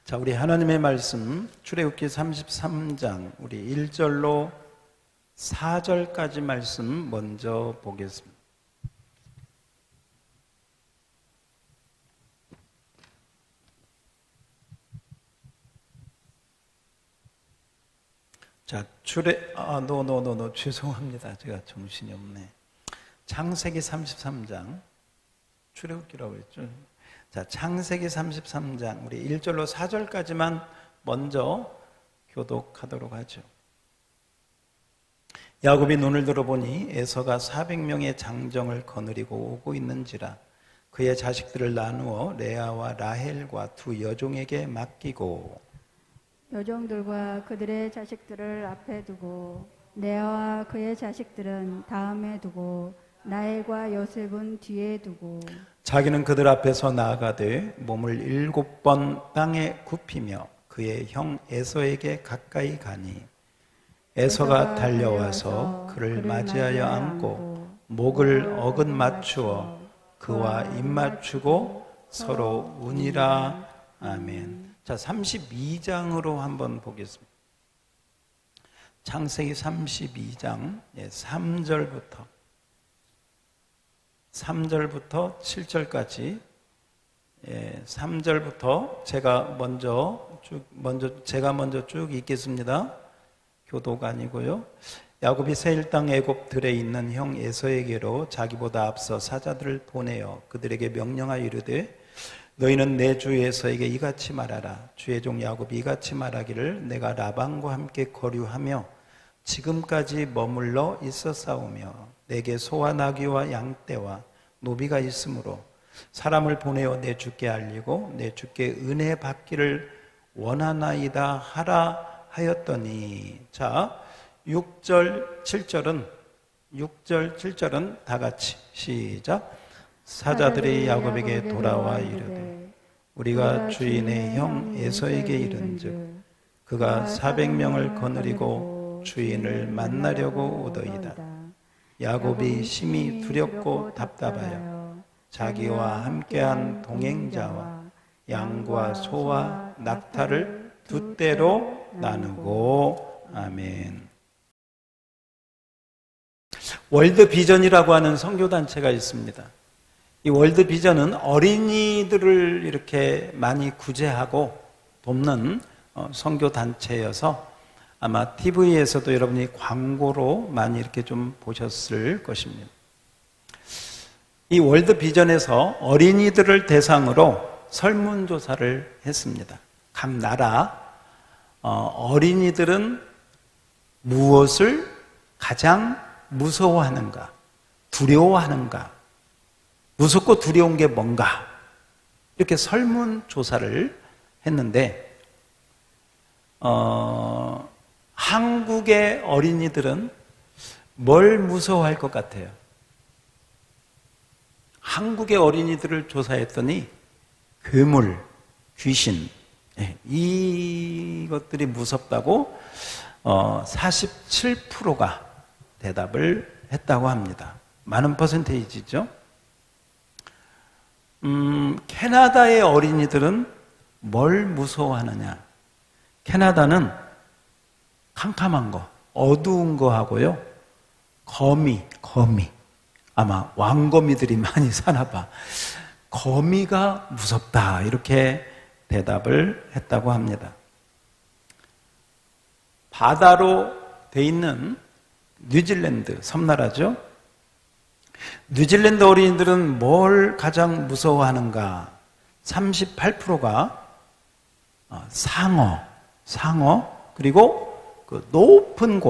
자, 우리 하나님의 말씀 출애굽기 33장 우리 1절로 4절까지 말씀 먼저 보겠습니다. 자, 죄송합니다. 제가 정신이 없네. 창세기 33장 출애굽기라고 했죠. 자, 창세기 33장 우리 1절로 4절까지만 먼저 교독하도록 하죠. 야곱이 눈을 들어보니 에서가 400명의 장정을 거느리고 오고 있는지라 그의 자식들을 나누어 레아와 라헬과 두 여종에게 맡기고 여종들과 그들의 자식들을 앞에 두고 레아와 그의 자식들은 다음에 두고 라헬과 요셉은 뒤에 두고 자기는 그들 앞에서 나아가되 몸을 7번 땅에 굽히며 그의 형 에서에게 가까이 가니 에서가 달려와서 그를 맞이하여 안고 목을 어긋 맞추어 그와 입 맞추고 서로 우니라. 아멘. 자, 32장으로 한번 보겠습니다. 창세기 32장 3절부터 7절까지 3절부터 제가 먼저 쭉 읽겠습니다. 교독 아니고요. 야곱이 세일 땅 애굽 들에 있는 형 에서에게로 자기보다 앞서 사자들을 보내어 그들에게 명령하여 이르되 너희는 내 주 에서에게 이같이 말하라. 주의 종 야곱이 이같이 말하기를 내가 라반과 함께 거류하며 지금까지 머물러 있었사오며 내게 소와 나귀와 양떼와 노비가 있으므로 사람을 보내어 내 주께 알리고 내 주께 은혜 받기를 원하나이다 하라 하였더니. 자, 6절 7절은 다 같이 시작. 사자들이 야곱에게 돌아와 이르되 우리가 주인의 형 에서에게 이른즉 그가 400명을 거느리고 주인을 만나려고 오더이다. 야곱이 심히 두렵고 답답하여 자기와 함께한 동행자와 양과 소와 낙타를 두 떼로 나누고. 아멘. 월드 비전이라고 하는 선교단체가 있습니다. 이 월드 비전은 어린이들을 이렇게 많이 구제하고 돕는 선교단체여서 아마 TV에서도 여러분이 광고로 많이 이렇게 좀 보셨을 것입니다. 이 월드 비전에서 어린이들을 대상으로 설문조사를 했습니다. 각 나라 어린이들은 무엇을 가장 무서워하는가, 두려워하는가, 무섭고 두려운 게 뭔가, 이렇게 설문조사를 했는데 한국의 어린이들은 뭘 무서워할 것 같아요? 한국의 어린이들을 조사했더니 괴물, 귀신, 이것들이 무섭다고 47%가 대답을 했다고 합니다. 많은 퍼센테이지죠. 캐나다의 어린이들은 뭘 무서워하느냐? 캐나다는 캄캄한 거, 어두운 거 하고요. 거미. 아마 왕거미들이 많이 사나 봐. 거미가 무섭다. 이렇게 대답을 했다고 합니다. 바다로 돼 있는 뉴질랜드, 섬나라죠. 뉴질랜드 어린이들은 뭘 가장 무서워하는가? 38%가 상어, 그리고 그 높은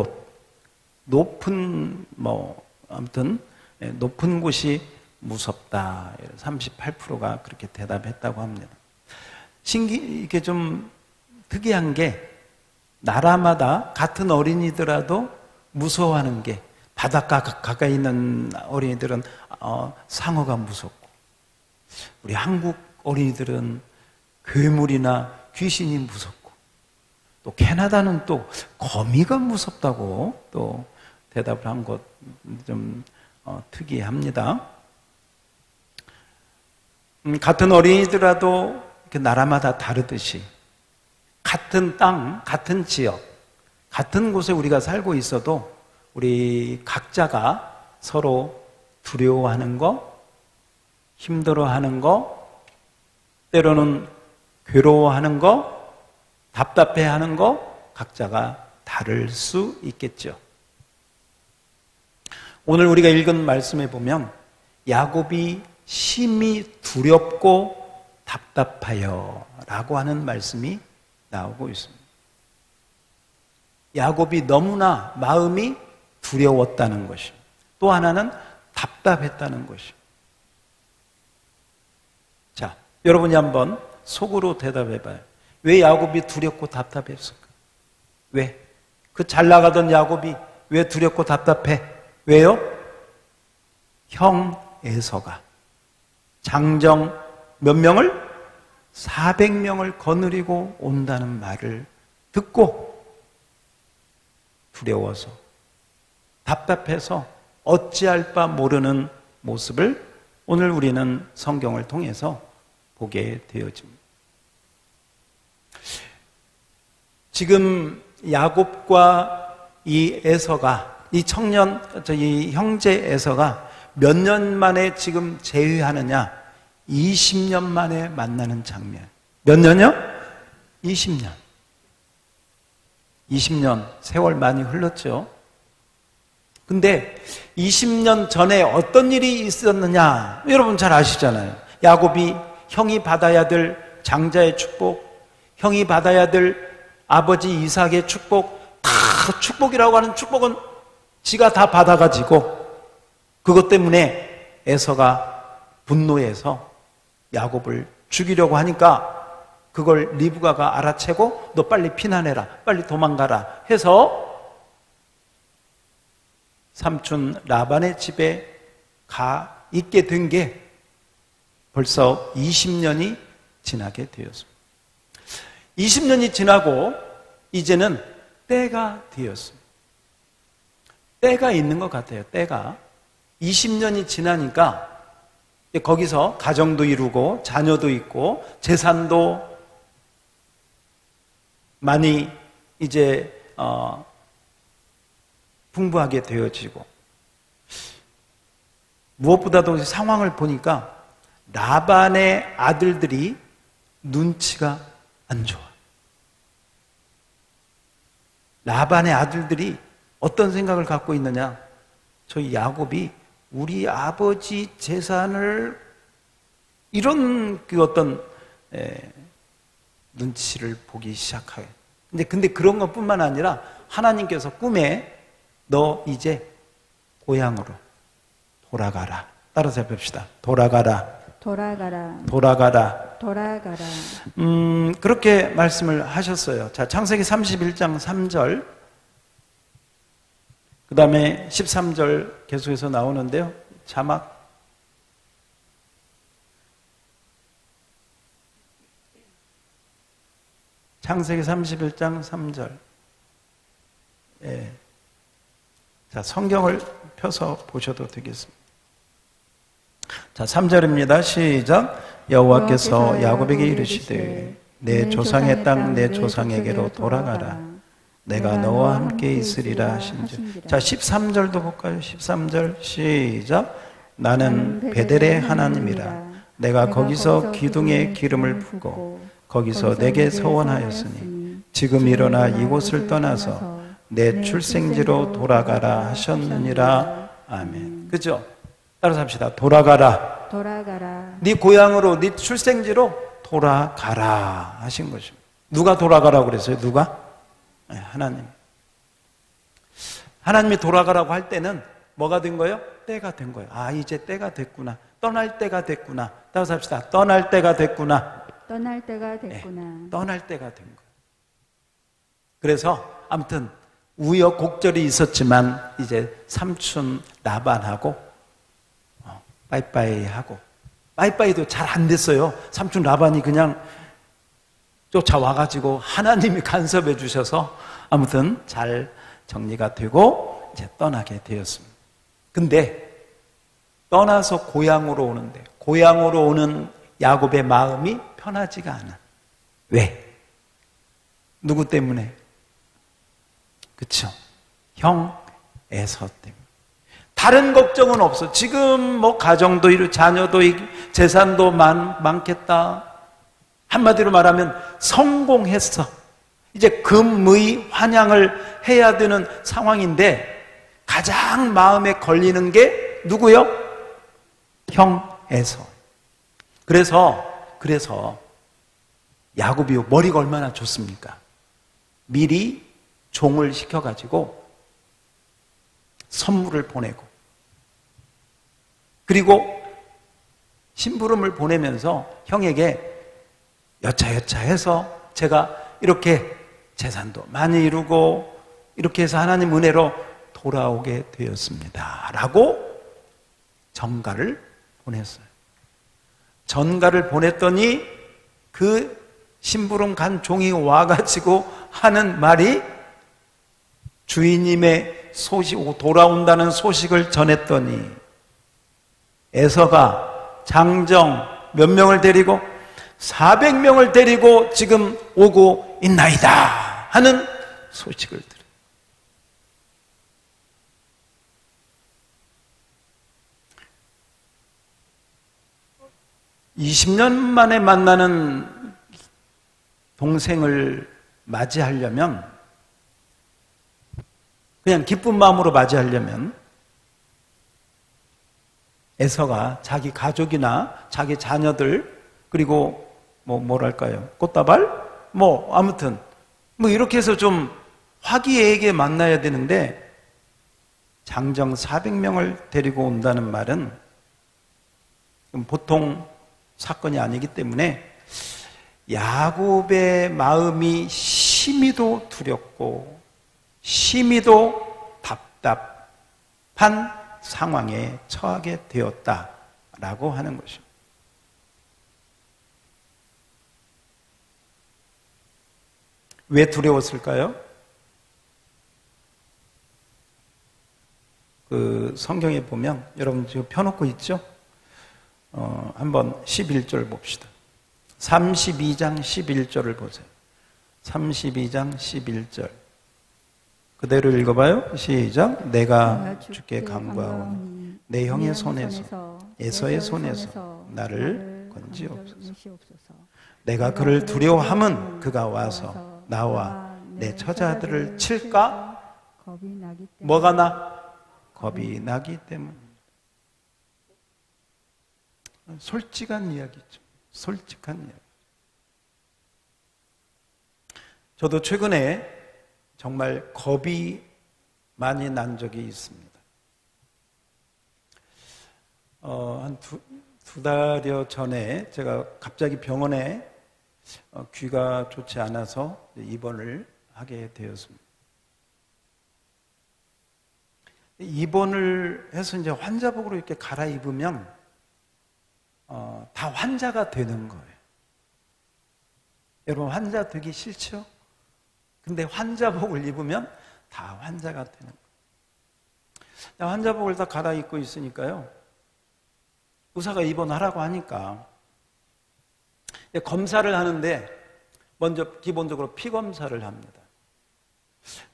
곳이 무섭다. 38%가 그렇게 대답했다고 합니다. 이게 좀 특이한 게 나라마다 같은 어린이더라도 무서워하는 게 바닷가 가까이 있는 어린이들은 상어가 무섭고 우리 한국 어린이들은 괴물이나 귀신이 무섭고 또 캐나다는 또 거미가 무섭다고 또 대답을 한 것 좀 특이합니다. 같은 어린이더라도 나라마다 다르듯이 같은 땅, 같은 지역, 같은 곳에 우리가 살고 있어도 우리 각자가 서로 두려워하는 거, 힘들어하는 거, 때로는 괴로워하는 거, 답답해하는 거 각자가 다를 수 있겠죠. 오늘 우리가 읽은 말씀에 보면 야곱이 심히 두렵고 답답하여 라고 하는 말씀이 나오고 있습니다. 야곱이 너무나 마음이 두려웠다는 것입니다. 또 하나는 답답했다는 것입니다. 자, 여러분이 한번 속으로 대답해봐요. 왜 야곱이 두렵고 답답했을까? 왜? 그 잘 나가던 야곱이 왜 두렵고 답답해? 왜요? 형 에서가 장정 몇 명을? 400명을 거느리고 온다는 말을 듣고 두려워서 답답해서 어찌할 바 모르는 모습을 오늘 우리는 성경을 통해서 보게 되어집니다. 지금 야곱과 이 에서가, 이 형제 에서가 몇 년 만에 지금 재회하느냐? 20년 만에 만나는 장면. 몇 년이요? 20년. 20년 세월 많이 흘렀죠. 근데 20년 전에 어떤 일이 있었느냐? 여러분 잘 아시잖아요. 야곱이 형이 받아야 될 장자의 축복, 형이 받아야 될 아버지 이삭의 축복, 다 축복이라고 하는 축복은 지가 다 받아가지고 그것 때문에 에서가 분노해서 야곱을 죽이려고 하니까 그걸 리브가가 알아채고 너 빨리 피난해라, 빨리 도망가라 해서 삼촌 라반의 집에 가 있게 된 게 벌써 20년이 지나게 되었습니다. 20년이 지나고 이제는 때가 되었습니다. 때가 있는 것 같아요. 때가 20년이 지나니까 거기서 가정도 이루고 자녀도 있고 재산도 많이 이제 풍부하게 되어지고 무엇보다도 상황을 보니까 라반의 아들들이 눈치가 안 좋아. 라반의 아들들이 어떤 생각을 갖고 있느냐? 저희 야곱이 우리 아버지 재산을 이런 그 어떤 눈치를 보기 시작하게. 근데 그런 것뿐만 아니라 하나님께서 꿈에 너 이제 고향으로 돌아가라. 따라서 해봅시다. 돌아가라. 돌아가라. 돌아가라. 돌아가라. 그렇게 말씀을 하셨어요. 자, 창세기 31장 3절. 그 다음에 13절 계속해서 나오는데요. 자막. 창세기 31장 3절. 예. 자, 성경을 펴서 보셔도 되겠습니다. 자, 3절입니다. 시작. 여호와께서 야곱에게 이르시되 내 조상의 땅 내 조상에게로 돌아가라. 내가 너와 함께 있으리라 하신즉. 자, 13절도 볼까요? 13절 시작. 나는 베델의 하나님이라. 내가 거기서 기둥에 기름을 붓고 거기서 내게 서원하였으니 지금 일어나 이곳을 떠나서 내 출생지로 돌아가라 하셨느니라. 아멘. 그죠? 따라서 합시다. 돌아가라. 돌아가라. 네 고향으로, 네 출생지로 돌아가라 하신 것입니다. 누가 돌아가라고 그랬어요? 누가? 네, 하나님. 하나님이 돌아가라고 할 때는 뭐가 된 거예요? 때가 된 거예요. 아, 이제 때가 됐구나. 떠날 때가 됐구나. 따라서 합시다. 떠날 때가 됐구나. 떠날 때가 됐구나. 네, 떠날 때가 된 거예요. 그래서 아무튼 우여곡절이 있었지만 이제 삼촌 라반하고 빠이빠이 하고, 빠이빠이도 잘 안 됐어요. 삼촌 라반이 그냥 쫓아와가지고 하나님이 간섭해 주셔서 아무튼 잘 정리가 되고 이제 떠나게 되었습니다. 근데 떠나서 고향으로 오는데 고향으로 오는 야곱의 마음이 편하지가 않아. 왜? 누구 때문에? 그쵸? 형 에서 때문에. 다른 걱정은 없어. 지금 뭐 가정도 이루, 자녀도 재산도 많겠다. 한마디로 말하면 성공했어. 이제 금의 환향을 해야 되는 상황인데 가장 마음에 걸리는 게 누구요? 형 에서. 그래서 야곱이 머리가 얼마나 좋습니까? 미리 종을 시켜가지고 선물을 보내고, 그리고 심부름을 보내면서 형에게 여차여차해서 제가 이렇게 재산도 많이 이루고 이렇게 해서 하나님 은혜로 돌아오게 되었습니다 라고 전가를 보냈어요. 전가를 보냈더니 그 심부름 간 종이 와가지고 하는 말이, 주인님의 돌아온다는 소식을 전했더니 에서가 장정 몇 명을 데리고 400명을 데리고 지금 오고 있나이다 하는 소식을 들어요. (20년) 만에 만나는 동생을 맞이하려면, 그냥 기쁜 마음으로 맞이하려면 에서가 자기 가족이나 자기 자녀들, 그리고 뭐랄까요, 꽃다발? 아무튼 이렇게 해서 좀 화기애애하게 만나야 되는데, 장정 400명을 데리고 온다는 말은 보통 사건이 아니기 때문에 야곱의 마음이 심히도 두렵고 심히도 답답한 상황에 처하게 되었다라고 하는 것입니다. 왜 두려웠을까요? 그 성경에 보면, 여러분 지금 펴놓고 있죠? 한번 11절 봅시다. 32장 11절을 보세요. 32장 11절. 그대로 읽어봐요. 시작. 내가 주께 간구하오니 내 형의 손에서 에서의 손에서 나를 건지옵소서. 내가 그를 두려워함은 그가 와서 나와 내 처자들을 칠까? 뭐가 나? 겁이 나기 때문입니다. 솔직한 이야기죠. 솔직한 이야기. 저도 최근에 정말 겁이 많이 난 적이 있습니다. 한 두 달여 전에 제가 갑자기 병원에 귀가 좋지 않아서 입원을 하게 되었습니다. 입원을 해서 이제 환자복으로 이렇게 갈아입으면 다 환자가 되는 거예요. 여러분, 환자 되기 싫죠? 근데 환자복을 입으면 다 환자가 되는 거예요. 환자복을 다 갈아입고 있으니까요, 의사가 입원하라고 하니까 검사를 하는데 먼저 기본적으로 피 검사를 합니다.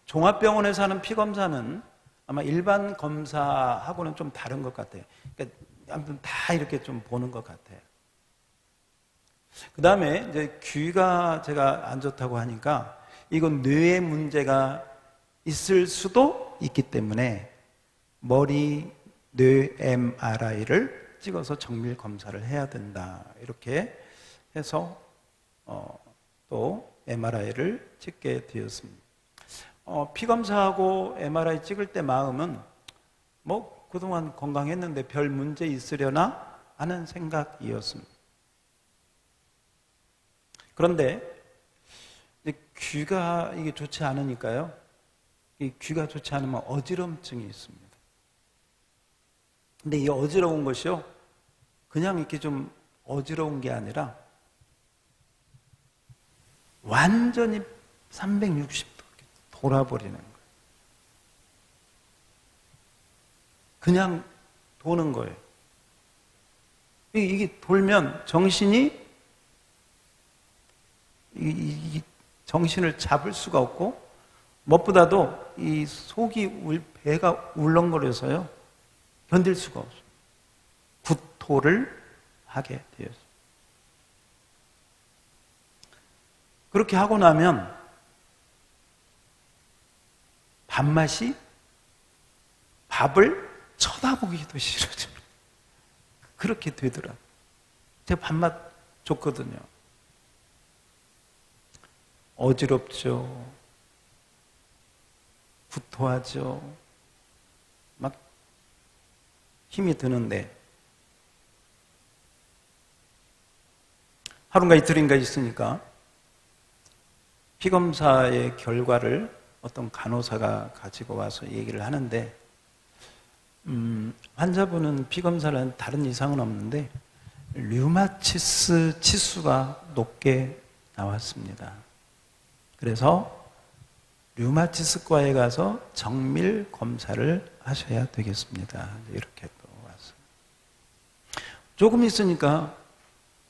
종합병원에서 하는 피 검사는 아마 일반 검사하고는 좀 다른 것 같아요. 그러니까 아무튼 다 이렇게 좀 보는 것 같아요. 그 다음에 이제 귀가 제가 안 좋다고 하니까 이건 뇌에 문제가 있을 수도 있기 때문에 머리 뇌 MRI를 찍어서 정밀 검사를 해야 된다. 이렇게 해서 또 MRI를 찍게 되었습니다. 피 검사하고 MRI 찍을 때 마음은 그동안 건강했는데 별 문제 있으려나 하는 생각이었습니다. 그런데 귀가 이게 좋지 않으니까요, 이 귀가 좋지 않으면 어지럼증이 있습니다. 근데 이 어지러운 것이요, 그냥 이렇게 좀 어지러운 게 아니라 완전히 360도 돌아버리는 거예요. 그냥 도는 거예요. 이게 돌면 정신이 정신을 잡을 수가 없고 무엇보다도 이 배가 울렁거려서요 견딜 수가 없어요. 구토를 하게 되었어요. 그렇게 하고 나면 밥맛이 밥을 쳐다보기도 싫어져요. 그렇게 되더라고요. 제가 밥맛 좋거든요. 어지럽죠. 구토하죠. 막 힘이 드는데 하루인가 이틀인가 있으니까 피검사의 결과를 어떤 간호사가 가지고 와서 얘기를 하는데 환자분은 피검사를 한 다른 이상은 없는데 류마티스 치수가 높게 나왔습니다. 그래서 류마티스과에 가서 정밀 검사를 하셔야 되겠습니다. 이렇게 또 왔어요. 조금 있으니까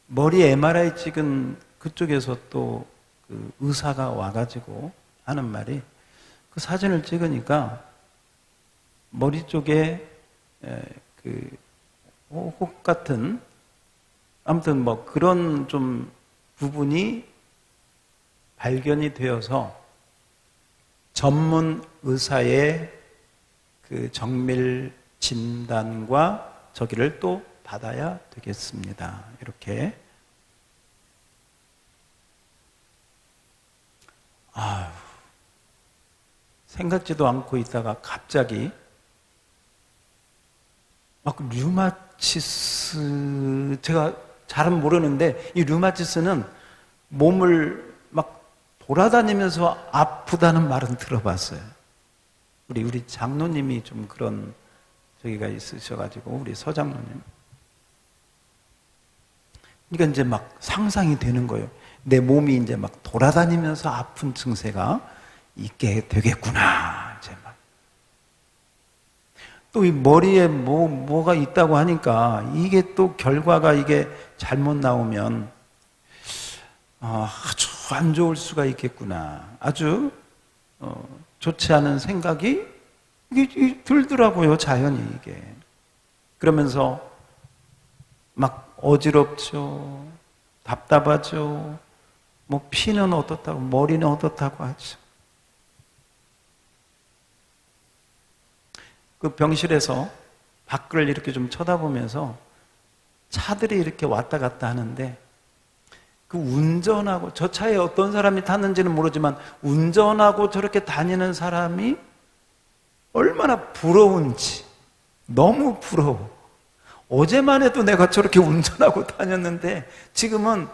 머리 MRI 찍은 그쪽에서 또 그 의사가 와가지고 하는 말이 그 사진을 찍으니까 머리 쪽에 그 혹 같은 아무튼 뭐 그런 좀 부분이 발견이 되어서 전문 의사의 그 정밀 진단과 저기를 또 받아야 되겠습니다. 이렇게. 아유, 생각지도 않고 있다가 갑자기 막 류마티스, 제가 잘은 모르는데 이 류마티스는 몸을 막 돌아다니면서 아프다는 말은 들어봤어요. 우리 장로님이 좀 그런 저기가 있으셔가지고 우리 서장로님. 그러니까 이제 막 상상이 되는 거예요. 내 몸이 이제 막 돌아다니면서 아픈 증세가 있게 되겠구나. 이제 막. 또 이 머리에 뭐가 있다고 하니까 이게 또 결과가 이게 잘못 나오면 아주 안 좋을 수가 있겠구나. 아주 좋지 않은 생각이 이게 들더라고요. 자연히 이게. 그러면서 막 어지럽죠. 답답하죠. 뭐 피는 어떻다고 머리는 어떻다고 하죠. 그 병실에서 밖을 이렇게 좀 쳐다보면서 차들이 이렇게 왔다 갔다 하는데 그 운전하고 저 차에 어떤 사람이 탔는지는 모르지만 운전하고 저렇게 다니는 사람이 얼마나 부러운지 너무 부러워. 어제만 해도 내가 저렇게 운전하고 다녔는데 지금은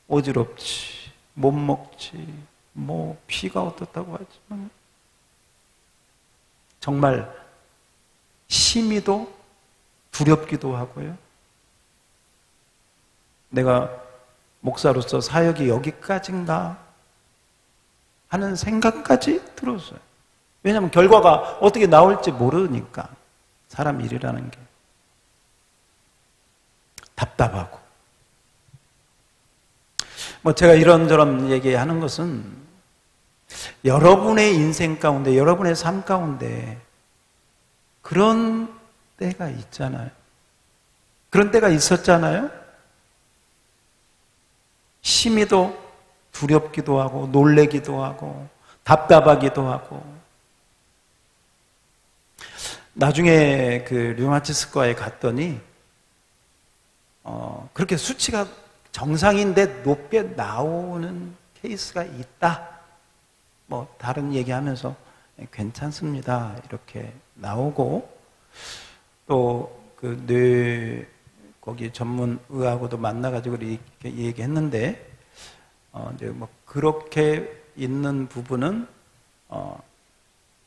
어지럽지, 못 먹지, 뭐 피가 어떻다고 하지만 정말 심히도 두렵기도 하고요. 내가 목사로서 사역이 여기까지인가 하는 생각까지 들었어요. 왜냐하면 결과가 어떻게 나올지 모르니까 사람 일이라는 게 답답하고 뭐 제가 이런저런 얘기하는 것은 여러분의 인생 가운데 여러분의 삶 가운데 그런 때가 있잖아요. 그런 때가 있었잖아요. 심히도 두렵기도 하고 놀래기도 하고 답답하기도 하고 나중에 그 류마티스과에 갔더니 그렇게 수치가 정상인데 높게 나오는 케이스가 있다. 뭐 다른 얘기하면서 괜찮습니다. 이렇게 나오고 또 그 뇌 거기 전문 의하고도 만나가지고 이렇게 얘기했는데 이제 뭐 그렇게 있는 부분은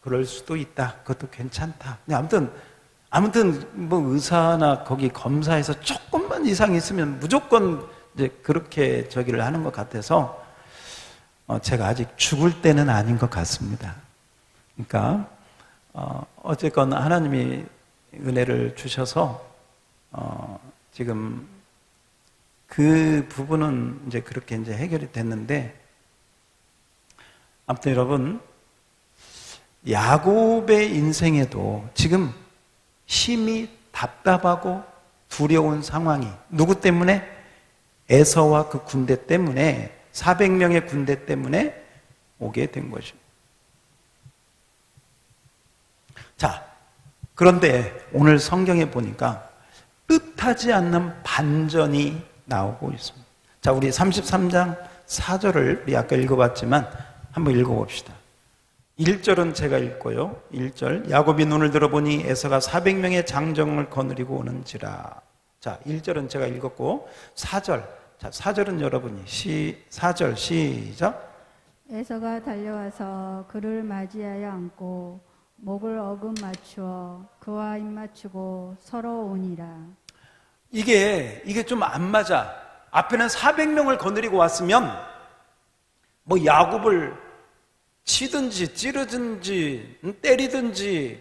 그럴 수도 있다. 그것도 괜찮다. 아무튼 뭐 의사나 거기 검사에서 조금만 이상이 있으면 무조건 이제 그렇게 저기를 하는 것 같아서 제가 아직 죽을 때는 아닌 것 같습니다. 그러니까 어쨌건 하나님이 은혜를 주셔서 지금 그 부분은 이제 그렇게 이제 해결이 됐는데 아무튼 여러분, 야곱의 인생에도 지금 심히 답답하고 두려운 상황이 누구 때문에? 에서와 그 군대 때문에, 400명의 군대 때문에 오게 된 것입니다. 자, 그런데 오늘 성경에 보니까 뜻하지 않는 반전이 나오고 있습니다. 자, 우리 33장 4절을 우리 아까 읽어봤지만 한번 읽어봅시다. 1절은 제가 읽고요. 1절, 야곱이 눈을 들어보니 에서가 400명의 장정을 거느리고 오는지라. 자, 1절은 제가 읽었고 4절, 자, 4절은 여러분이 4절 시작. 에서가 달려와서 그를 맞이하여 안고 목을 어금 맞추어 그와 입 맞추고 서로 오니라. 이게 좀 안 맞아. 앞에는 400명을 거느리고 왔으면 뭐 야곱을 치든지 찌르든지 때리든지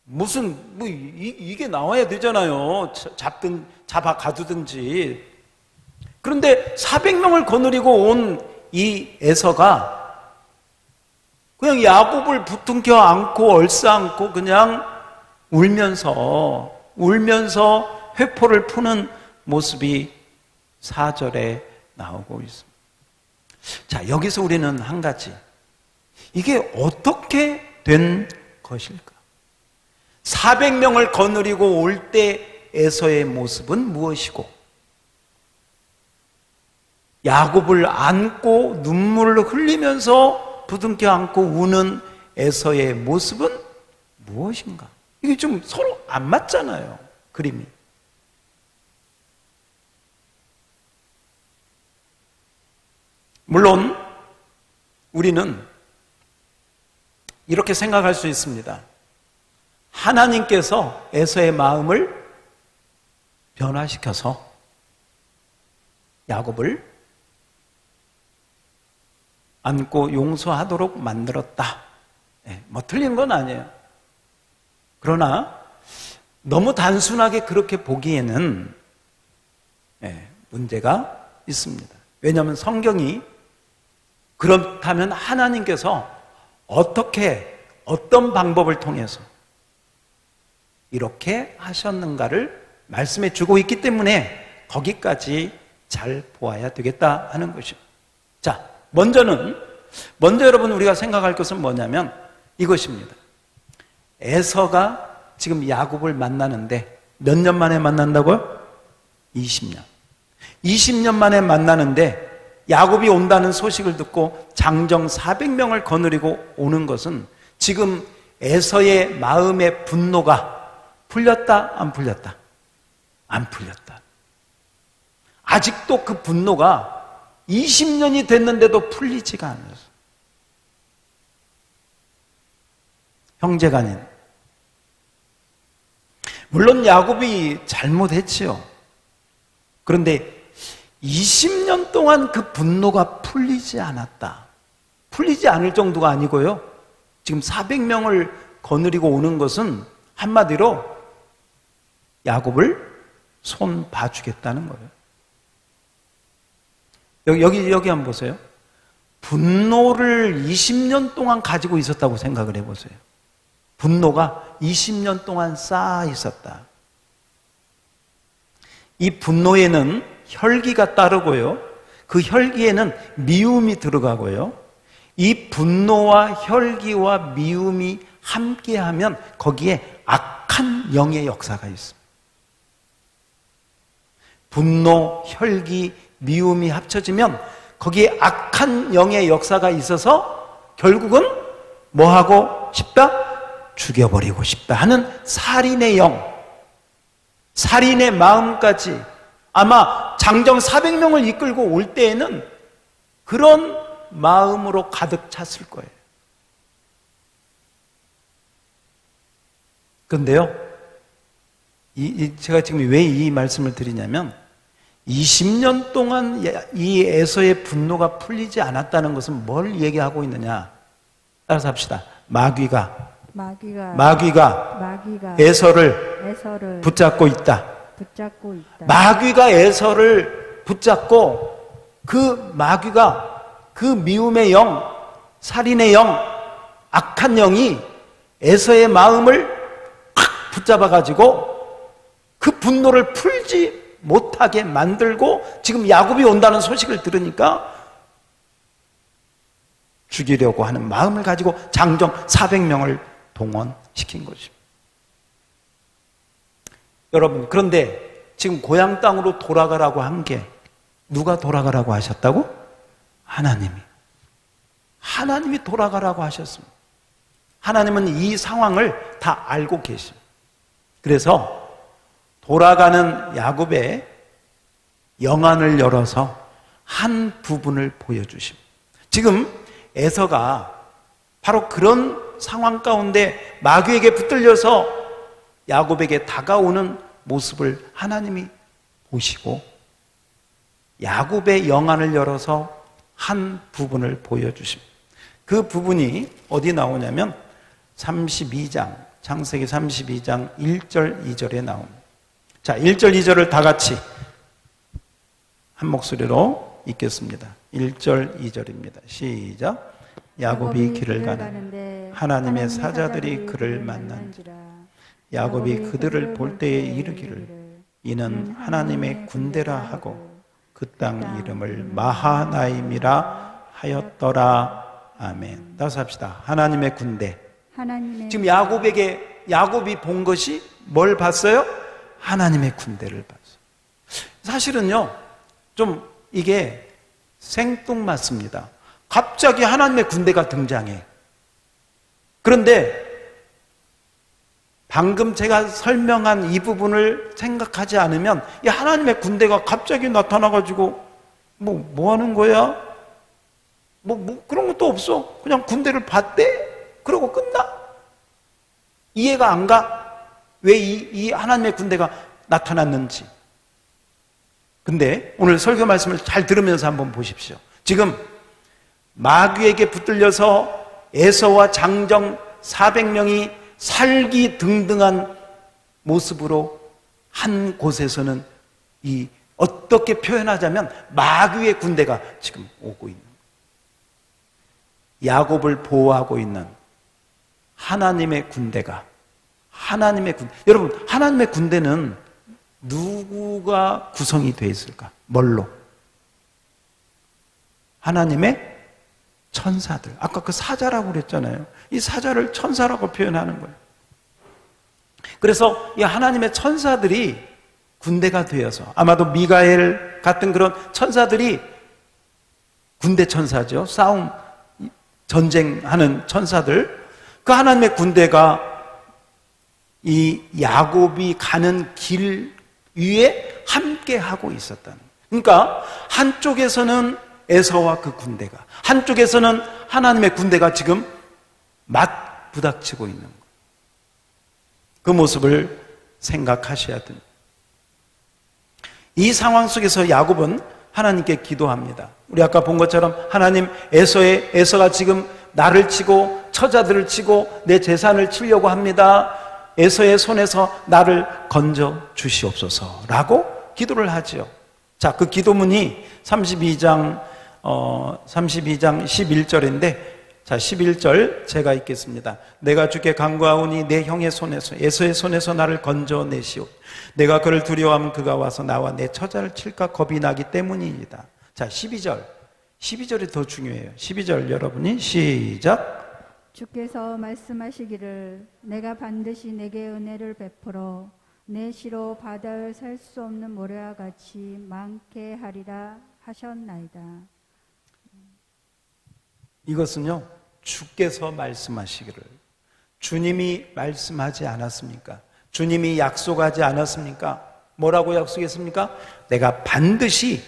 무슨 뭐 이게 나와야 되잖아요. 잡아 가두든지. 그런데 400명을 거느리고 온 이 에서가 그냥 야곱을 부둥켜 안고 얼싸안고 그냥 울면서 회포를 푸는 모습이 4절에 나오고 있습니다. 자, 여기서 우리는 한 가지, 이게 어떻게 된 것일까? 400명을 거느리고 올 때 에서의 모습은 무엇이고, 야곱을 안고 눈물을 흘리면서 부둥켜 안고 우는 에서의 모습은 무엇인가? 이게 좀 서로 안 맞잖아요, 그림이. 물론 우리는 이렇게 생각할 수 있습니다. 하나님께서 에서의 마음을 변화시켜서 야곱을 안고 용서하도록 만들었다. 뭐 틀린 건 아니에요. 그러나 너무 단순하게 그렇게 보기에는 문제가 있습니다. 왜냐하면 성경이 그렇다면 하나님께서 어떤 방법을 통해서 이렇게 하셨는가를 말씀해 주고 있기 때문에 거기까지 잘 보아야 되겠다 하는 것입니다. 자, 먼저 여러분 우리가 생각할 것은 뭐냐면 이것입니다. 에서가 지금 야곱을 만나는데 몇 년 만에 만난다고요? 20년. 20년 만에 만나는데 야곱이 온다는 소식을 듣고 장정 400명을 거느리고 오는 것은 지금 에서의 마음의 분노가 풀렸다, 안 풀렸다? 안 풀렸다. 아직도 그 분노가 20년이 됐는데도 풀리지가 않았어. 형제간인. 물론 야곱이 잘못했지요. 그런데 20년 동안 그 분노가 풀리지 않았다. 풀리지 않을 정도가 아니고요. 지금 400명을 거느리고 오는 것은 한마디로 야곱을 손 봐주겠다는 거예요. 여기 한번 보세요. 분노를 20년 동안 가지고 있었다고 생각을 해보세요. 분노가 20년 동안 쌓아 있었다. 이 분노에는 혈기가 따르고요. 그 혈기에는 미움이 들어가고요. 이 분노와 혈기와 미움이 함께하면 거기에 악한 영의 역사가 있습니다. 분노, 혈기, 미움이 합쳐지면 거기에 악한 영의 역사가 있어서 결국은 뭐 하고 싶다? 죽여버리고 싶다 하는 살인의 영, 살인의 마음까지 아마 장정 400명을 이끌고 올 때에는 그런 마음으로 가득 찼을 거예요. 그런데요, 제가 지금 왜 이 말씀을 드리냐면 20년 동안 이 에서의 분노가 풀리지 않았다는 것은 뭘 얘기하고 있느냐? 따라서 합시다. 마귀가 에서를 붙잡고 있다. 마귀가 에서를 붙잡고 그 마귀가 그 미움의 영, 살인의 영, 악한 영이 에서의 마음을 팍 붙잡아가지고 그 분노를 풀지 못하게 만들고 지금 야곱이 온다는 소식을 들으니까 죽이려고 하는 마음을 가지고 장정 400명을 동원시킨 것입니다. 여러분, 그런데 지금 고향 땅으로 돌아가라고 한 게 누가 돌아가라고 하셨다고? 하나님이 돌아가라고 하셨습니다. 하나님은 이 상황을 다 알고 계십니다. 그래서 돌아가는 야곱의 영안을 열어서 한 부분을 보여주십니다. 지금 에서가 바로 그런 상황 가운데 마귀에게 붙들려서 야곱에게 다가오는 모습을 하나님이 보시고 야곱의 영안을 열어서 한 부분을 보여주십니다. 그 부분이 어디 나오냐면 32장, 창세기 32장 1절 2절에 나옵니다. 자, 1절 2절을 다 같이 한 목소리로 읽겠습니다. 1절 2절입니다. 시작. 야곱이 길을 가는데 하나님의 사자들이 그를 만난지라. 야곱이 그들을 볼 때에 이르기를 이는 하나님의 군대라 하고 그 땅 이름을 마하나임이라 하였더라. 아멘. 다시 합시다. 하나님의 군대. 지금 야곱이 본 것이 뭘 봤어요? 하나님의 군대를 봤어요. 사실은요, 좀 이게 생뚱맞습니다. 갑자기 하나님의 군대가 등장해. 그런데 방금 제가 설명한 이 부분을 생각하지 않으면 이 하나님의 군대가 갑자기 나타나가지고 뭐 하는 거야? 그런 것도 없어. 그냥 군대를 봤대? 그러고 끝나? 이해가 안 가? 왜 이 하나님의 군대가 나타났는지. 근데 오늘 설교 말씀을 잘 들으면서 한번 보십시오. 지금 마귀에게 붙들려서 에서와 장정 400명이 살기 등등한 모습으로 한 곳에서는 어떻게 표현하자면 마귀의 군대가 지금 오고 있는 거예요. 야곱을 보호하고 있는 하나님의 군대가 여러분, 하나님의 군대는 누구가 구성이 되어 있을까? 뭘로? 하나님의 천사들. 아까 그 사자라고 그랬잖아요. 이 사자를 천사라고 표현하는 거예요. 그래서 이 하나님의 천사들이 군대가 되어서 아마도 미가엘 같은 그런 천사들이 군대 천사죠. 전쟁하는 천사들. 그 하나님의 군대가 이 야곱이 가는 길 위에 함께 하고 있었다는 거예요. 그러니까 한쪽에서는 에서와 그 군대가, 한쪽에서는 하나님의 군대가 지금 맞부닥치고 있는 거예요. 그 모습을 생각하셔야 됩니다. 이 상황 속에서 야곱은 하나님께 기도합니다. 우리 아까 본 것처럼 하나님, 에서가 지금 나를 치고 처자들을 치고 내 재산을 치려고 합니다. 에서의 손에서 나를 건져 주시옵소서라고 기도를 하죠. 자, 그 기도문이 32장 11절인데, 자, 11절 제가 읽겠습니다. 내가 주께 간구하오니 내 형의 손에서, 에서의 손에서 나를 건져내시오. 내가 그를 두려워하면 그가 와서 나와 내 처자를 칠까 겁이 나기 때문이니이다. 자, 12절이 더 중요해요. 12절 여러분이 시작. 주께서 말씀하시기를 내가 반드시 내게 은혜를 베풀어 내 시로 바다를 살 수 없는 모래와 같이 많게 하리라 하셨나이다. 이것은요, 주께서 말씀하시기를, 주님이 말씀하지 않았습니까? 주님이 약속하지 않았습니까? 뭐라고 약속했습니까? 내가 반드시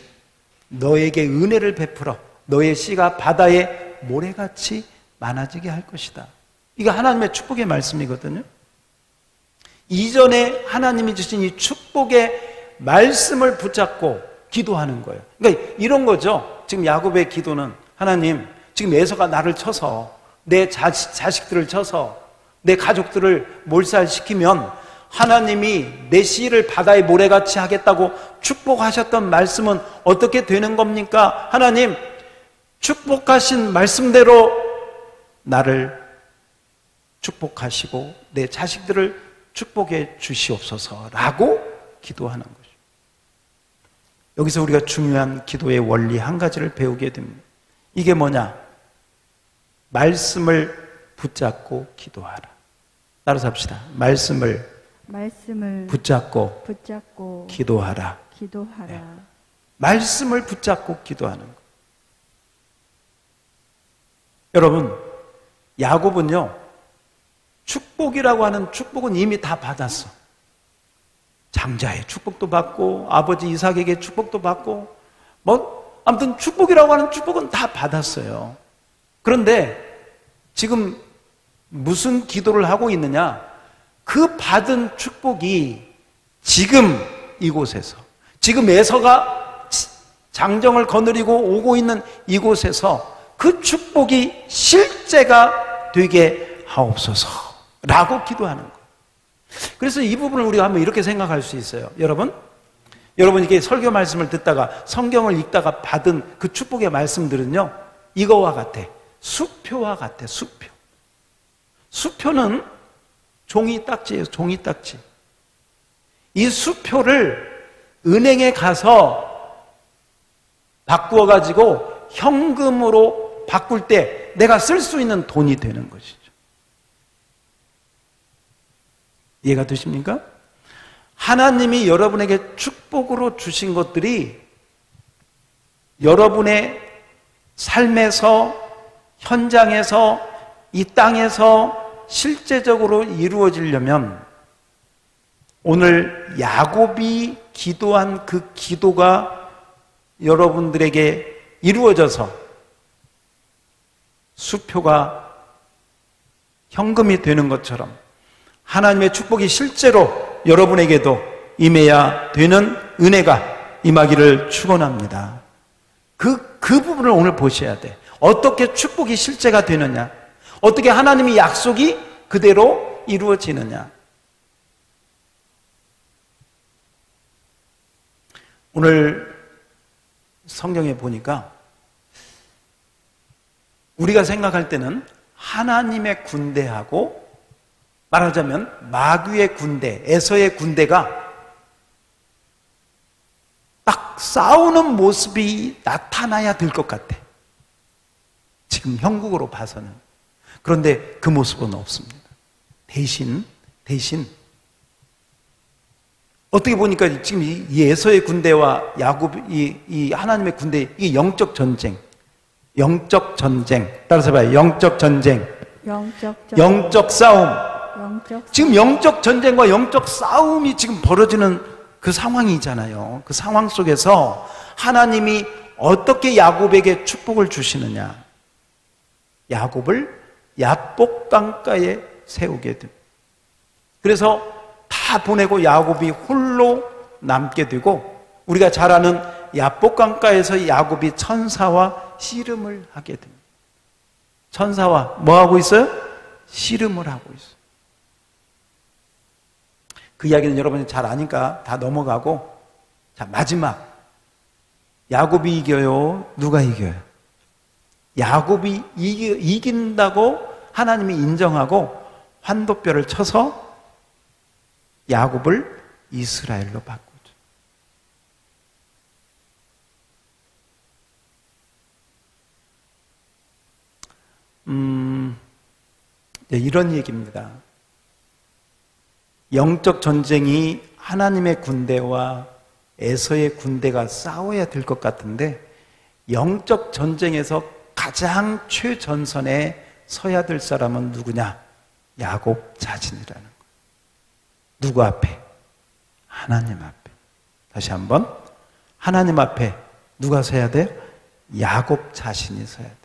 너에게 은혜를 베풀어 너의 씨가 바다의 모래같이 많아지게 할 것이다. 이거 하나님의 축복의 말씀이거든요. 이전에 하나님이 주신 이 축복의 말씀을 붙잡고 기도하는 거예요. 그러니까 이런 거죠. 지금 야곱의 기도는, 하나님, 지금 에서가 나를 쳐서, 내 자식들을 쳐서 내 가족들을 몰살시키면 하나님이 내 씨를 바다의 모래같이 하겠다고 축복하셨던 말씀은 어떻게 되는 겁니까? 하나님, 축복하신 말씀대로 나를 축복하시고 내 자식들을 축복해 주시옵소서라고 기도하는 거죠. 여기서 우리가 중요한 기도의 원리 한 가지를 배우게 됩니다. 이게 뭐냐? 말씀을 붙잡고 기도하라. 따라서 합시다. 말씀을 붙잡고 기도하라. 네. 말씀을 붙잡고 기도하는 거. 여러분, 야곱은요, 축복이라고 하는 축복은 이미 다 받았어. 장자의 축복도 받고 아버지 이삭에게 축복도 받고 아무튼 축복이라고 하는 축복은 다 받았어요. 그런데 지금 무슨 기도를 하고 있느냐? 그 받은 축복이 지금 이곳에서, 지금 에서가 장정을 거느리고 오고 있는 이곳에서 그 축복이 실제가 되게 하옵소서라고 기도하는 거예요. 그래서 이 부분을 우리가 한번 이렇게 생각할 수 있어요. 여러분 이게 설교 말씀을 듣다가 성경을 읽다가 받은 그 축복의 말씀들은요, 이거와 같아. 수표와 같아. 수표는 종이 딱지예요. 종이 딱지. 이 수표를 은행에 가서 바꾸어 가지고 현금으로 바꿀 때 내가 쓸 수 있는 돈이 되는 것이죠. 이해가 되십니까? 하나님이 여러분에게 축복으로 주신 것들이 여러분의 삶에서, 현장에서, 이 땅에서 실제적으로 이루어지려면 오늘 야곱이 기도한 그 기도가 여러분들에게 이루어져서 수표가 현금이 되는 것처럼 하나님의 축복이 실제로 여러분에게도 임해야 되는 은혜가 임하기를 축원합니다. 그 부분을 오늘 보셔야 돼. 어떻게 축복이 실제가 되느냐? 어떻게 하나님의 약속이 그대로 이루어지느냐? 오늘 성경에 보니까 우리가 생각할 때는 하나님의 군대하고 말하자면 마귀의 군대, 에서의 군대가 딱 싸우는 모습이 나타나야 될 것 같아. 지금 형국으로 봐서는. 그런데 그 모습은 없습니다. 대신 어떻게 보니까 지금 이 에서의 군대와 야곱, 이 하나님의 군대, 이 영적 전쟁. 따라서 봐요. 영적 싸움. 지금 영적 전쟁과 영적 싸움이 지금 벌어지는 그 상황이잖아요. 그 상황 속에서 하나님이 어떻게 야곱에게 축복을 주시느냐? 야곱을 야복 강가에 세우게 됩니다. 그래서 다 보내고 야곱이 홀로 남게 되고, 우리가 잘 아는 야복 강가에서 야곱이 천사와 씨름을 하게 됩니다. 천사와 뭐 하고 있어요? 씨름을 하고 있어요. 그 이야기는 여러분이 잘 아니까 다 넘어가고, 자, 마지막. 야곱이 이겨요? 누가 이겨요? 야곱이 이긴다고 하나님이 인정하고 환도뼈를 쳐서 야곱을 이스라엘로 바꾸죠. 이런 얘기입니다. 영적 전쟁이 하나님의 군대와 에서의 군대가 싸워야 될 것 같은데, 영적 전쟁에서 가장 최전선에 서야 될 사람은 누구냐? 야곱 자신이라는 거예요. 누구 앞에? 하나님 앞에. 다시 한번, 하나님 앞에 누가 서야 돼요? 야곱 자신이 서야 돼요.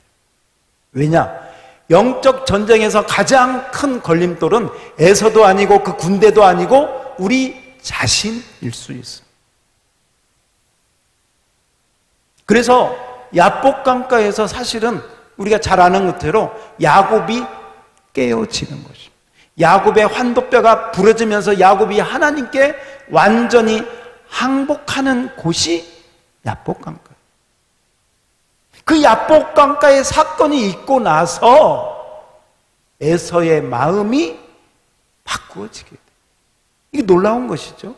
왜냐? 영적 전쟁에서 가장 큰 걸림돌은 에서도 아니고 그 군대도 아니고 우리 자신일 수 있어요. 그래서 야복 강가에서 사실은 우리가 잘 아는 것대로 야곱이 깨어지는 것입니다. 야곱의 환도뼈가 부러지면서 야곱이 하나님께 완전히 항복하는 곳이 야복 강가. 그 야복 강가의 사건이 있고 나서 에서의 마음이 바꾸어지게 돼요. 이게 놀라운 것이죠.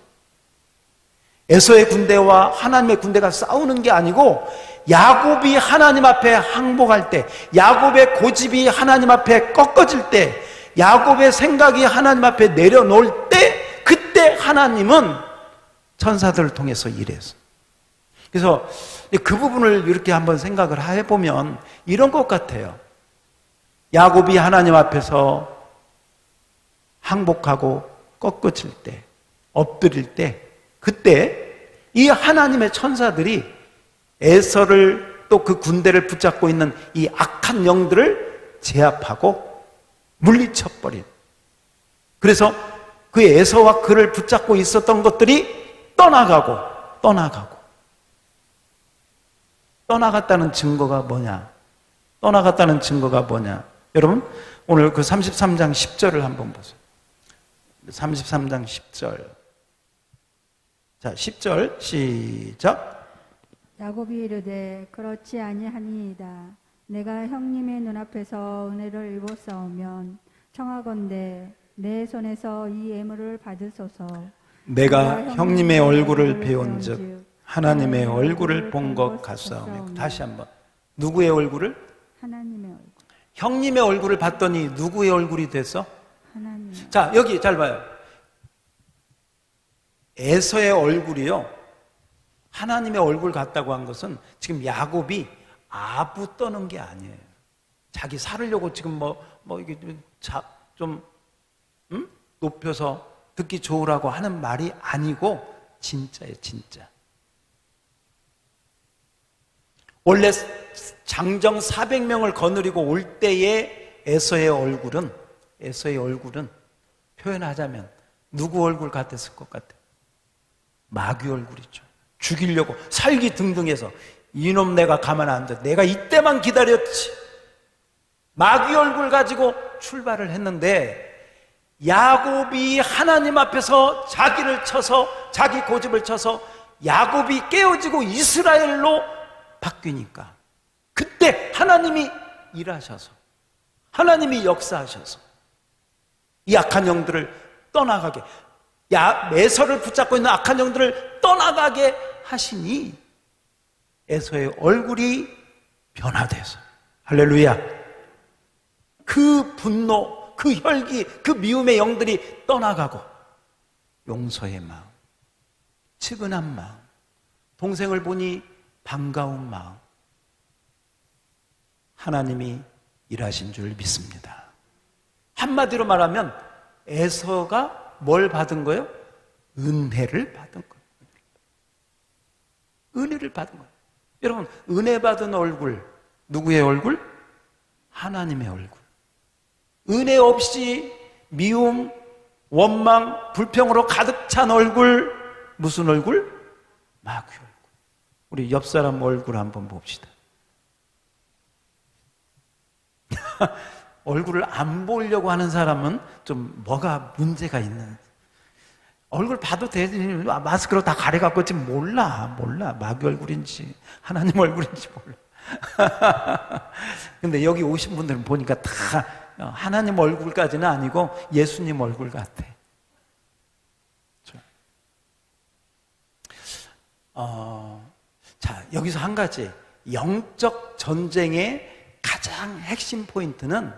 에서의 군대와 하나님의 군대가 싸우는 게 아니고 야곱이 하나님 앞에 항복할 때, 야곱의 고집이 하나님 앞에 꺾어질 때, 야곱의 생각이 하나님 앞에 내려놓을 때, 그때 하나님은 천사들을 통해서 일해서. 그래서 그 부분을 이렇게 한번 생각을 해보면 이런 것 같아요. 야곱이 하나님 앞에서 항복하고 꺾어질 때, 엎드릴 때, 그때 이 하나님의 천사들이 에서를 또 그 군대를 붙잡고 있는 이 악한 영들을 제압하고 물리쳐버린. 그래서 그 에서와 그를 붙잡고 있었던 것들이 떠나갔다는 증거가 뭐냐? 떠나갔다는 증거가 뭐냐? 여러분, 오늘 그 33장 10절을 한번 보세요. 33장 10절. 자, 10절 시작. 야곱이 이르되 그렇지 아니하니이다. 내가 형님의 눈앞에서 은혜를 입었사오면 청하건대 내 손에서 이 예물을 받으소서. 내가 형님의 얼굴을 배운즉 하나님의 얼굴을 본 것 같사오며. 다시 한번. 누구의 얼굴을? 하나님의 얼굴. 형님의 얼굴을 봤더니 누구의 얼굴이 됐어? 하나님. 자, 여기 잘 봐요. 에서의 얼굴이요, 하나님의 얼굴 같다고 한 것은 지금 야곱이 아부 떠는 게 아니에요. 자기 살으려고 지금 이게 좀 높여서 듣기 좋으라고 하는 말이 아니고 진짜예요, 진짜. 원래 장정 400명을 거느리고 올 때의 에서의 얼굴은 표현하자면 누구 얼굴 같았을 것 같아요? 마귀 얼굴이죠. 죽이려고 살기 등등해서 이놈 내가 가만 안 둬. 내가 이때만 기다렸지. 마귀 얼굴 가지고 출발을 했는데 야곱이 하나님 앞에서 자기를 쳐서, 자기 고집을 쳐서 야곱이 깨어지고 이스라엘로 바뀌니까 그때 하나님이 일하셔서, 하나님이 역사하셔서 이 악한 영들을 떠나가게, 에서를 붙잡고 있는 악한 영들을 떠나가게 하시니 에서의 얼굴이 변화돼서, 할렐루야, 그 분노, 그 혈기, 그 미움의 영들이 떠나가고 용서의 마음, 측은한 마음, 동생을 보니 반가운 마음, 하나님이 일하신 줄 믿습니다. 한마디로 말하면 에서가 뭘 받은 거예요? 은혜를 받은 거예요. 은혜를 받은 거예요. 여러분, 은혜 받은 얼굴, 누구의 얼굴? 하나님의 얼굴. 은혜 없이 미움, 원망, 불평으로 가득 찬 얼굴, 무슨 얼굴? 마귀 얼굴. 우리 옆 사람 얼굴 한번 봅시다. 얼굴을 안 보려고 하는 사람은 좀 뭐가 문제가 있는, 얼굴 봐도 되지, 마스크로 다 가려갖고 지금 몰라 마귀 얼굴인지 하나님 얼굴인지 몰라. 근데 여기 오신 분들은 보니까 다 하나님 얼굴까지는 아니고 예수님 얼굴 같아. 자, 여기서 한 가지, 영적 전쟁의 가장 핵심 포인트는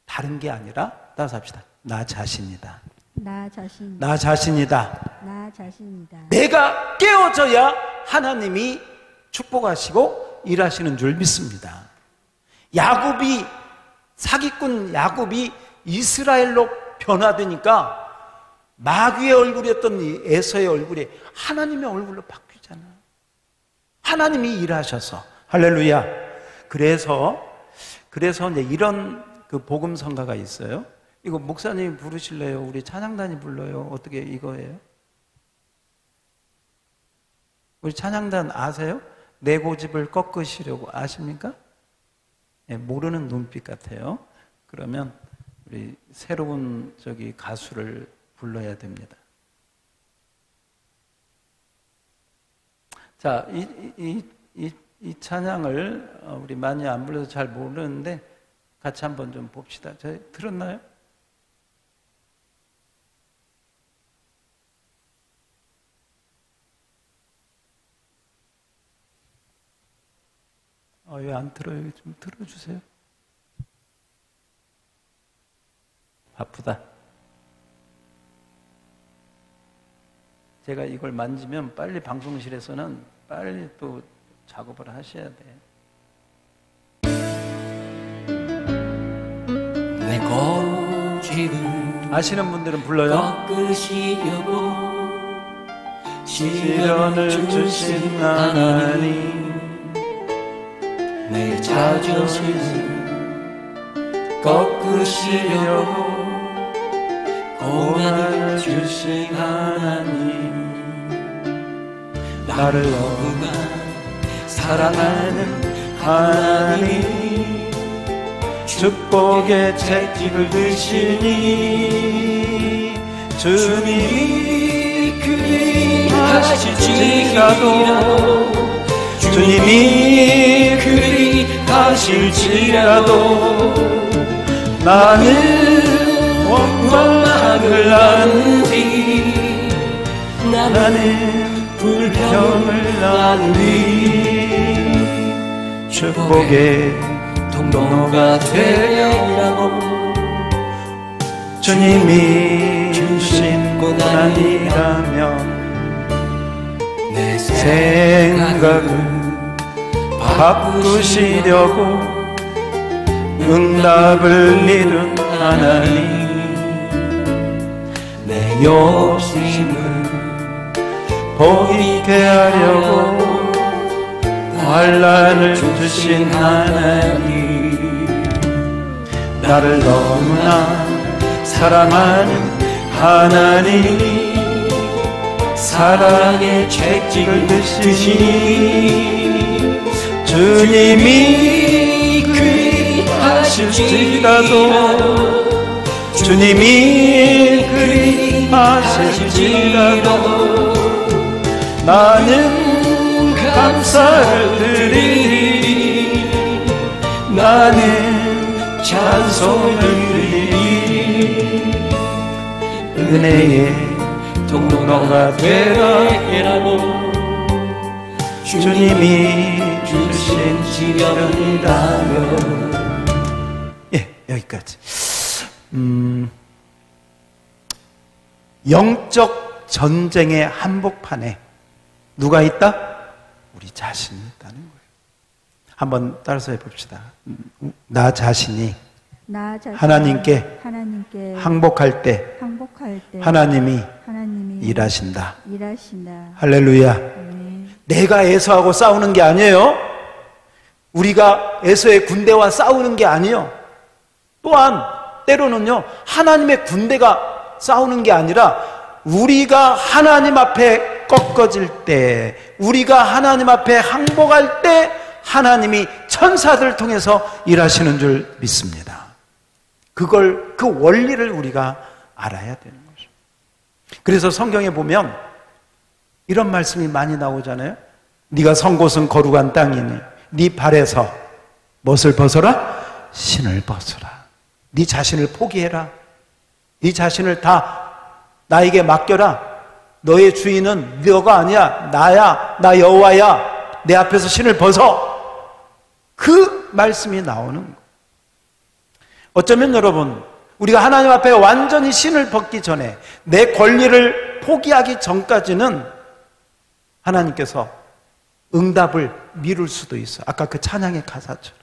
다른 게 아니라, 따라서 합시다. 나 자신이다. 나 자신. 나 자신이다. 나 자신이다. 내가 깨어져야 하나님이 축복하시고 일하시는 줄 믿습니다. 야곱이, 사기꾼 야곱이 이스라엘로 변화되니까 마귀의 얼굴이었던 이 에서의 얼굴이 하나님의 얼굴로 바뀌잖아. 하나님이 일하셔서. 할렐루야. 그래서 이제 이런 그 복음성가가 있어요. 이거 목사님이 부르실래요? 우리 찬양단이 불러요? 어떻게 이거예요? 우리 찬양단 아세요? 내 고집을 꺾으시려고 아십니까? 네, 모르는 눈빛 같아요. 그러면 우리 새로운 가수를 불러야 됩니다. 자, 이 찬양을 우리 많이 안 불러서 잘 모르는데 같이 한번 좀 봅시다. 저 들었나요? 왜 안 들어요? 좀 들어주세요. 바쁘다. 제가 이걸 만지면 빨리 방송실에서는 빨리 또 작업을 하셔야 돼요. 내 고집을 아시는 분들은 불러요. 꺾으시려고 시련을 주신 하나님, 내 자존심을 꺾으시려고 고난을 주신 하나님, 나를 너무나 사랑하는 하나님, 축복의 채찍을 드시니 주님이 그리하실지라도, 주님이 그리하실지라도 나는 원망을 안 뒤, 나는 불평을 안 뒤, 축복의 통로가 되려고 주님이 주신 고난이라면 내 생각을 바꾸시려고 응답을 이룬 하나님, 내 욕심을 보이게 하려고 환난을 주신 하나님, 나를 너무나 사랑하는 하나님이 사랑의 채찍을 드시니 주님이 그리하실지라도, 주님이 그리하실지라도 나는 감사를 드리니, 나는 찬송을 드리니, 은혜의 통로가 되라고 주님이 주신 지령이라면. 여기까지. 영적 전쟁의 한복판에 누가 있다? 우리 자신이 있다는 거예요. 한번 따라서 해봅시다. 나 자신이 하나님께 항복할 때 하나님이 일하신다. 할렐루야. 내가 에서하고 싸우는 게 아니에요. 우리가 에서의 군대와 싸우는 게 아니에요. 또한 때로는요, 하나님의 군대가 싸우는 게 아니라 우리가 하나님 앞에 꺾어질 때, 우리가 하나님 앞에 항복할 때 하나님이 천사들을 통해서 일하시는 줄 믿습니다. 그 원리를 우리가 알아야 되는 거죠. 그래서 성경에 보면 이런 말씀이 많이 나오잖아요. 네가 선 곳은 거룩한 땅이니 네 발에서 무엇을 벗어라? 신을 벗어라. 네 자신을 포기해라. 네 자신을 다 나에게 맡겨라. 너의 주인은 너가 아니야. 나야. 나 여호와야. 내 앞에서 신을 벗어. 그 말씀이 나오는 거예요. 어쩌면 여러분, 우리가 하나님 앞에 완전히 신을 벗기 전에, 내 권리를 포기하기 전까지는 하나님께서 응답을 미룰 수도 있어요. 아까 그 찬양의 가사처럼.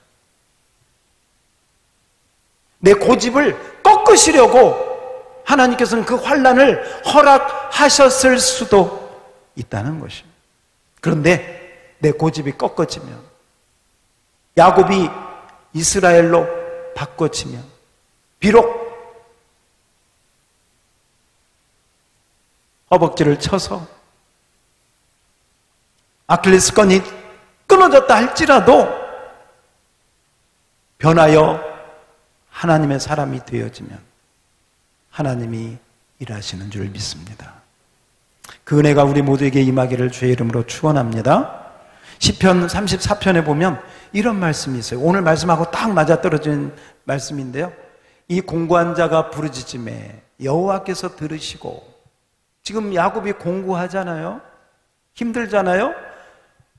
내 고집을 꺾으시려고 하나님께서는 그 환난을 허락하셨을 수도 있다는 것입니다. 그런데 내 고집이 꺾어지면, 야곱이 이스라엘로 바꿔지면, 비록 허벅지를 쳐서 아킬레스건이 끊어졌다 할지라도 변하여 하나님의 사람이 되어지면 하나님이 일하시는 줄 믿습니다. 그 은혜가 우리 모두에게 임하기를 주의 이름으로 축원합니다. 시편 34편에 보면 이런 말씀이 있어요. 오늘 말씀하고 딱 맞아떨어진 말씀인데요. 이 공고한 자가 부르짖음에 여호와께서 들으시고, 지금 야곱이 공고하잖아요. 힘들잖아요.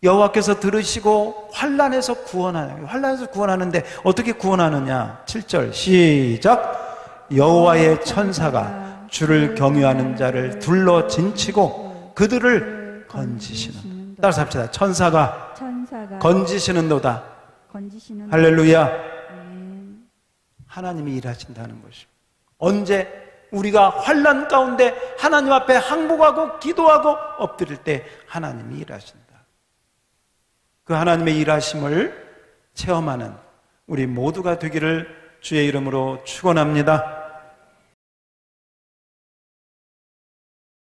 여호와께서 들으시고 환난에서 구원하는, 환난에서 구원하는데 어떻게 구원하느냐? 7절 시작. 여호와의 천사가 주를 경유하는 자를 둘러 진치고 그들을 건지시는. 따라서 합시다. 천사가 건지시는도다. 할렐루야. 하나님이 일하신다는 것입니다. 언제? 우리가 환난 가운데 하나님 앞에 항복하고 기도하고 엎드릴 때 하나님이 일하신다. 그 하나님의 일하심을 체험하는 우리 모두가 되기를 주의 이름으로 축원합니다.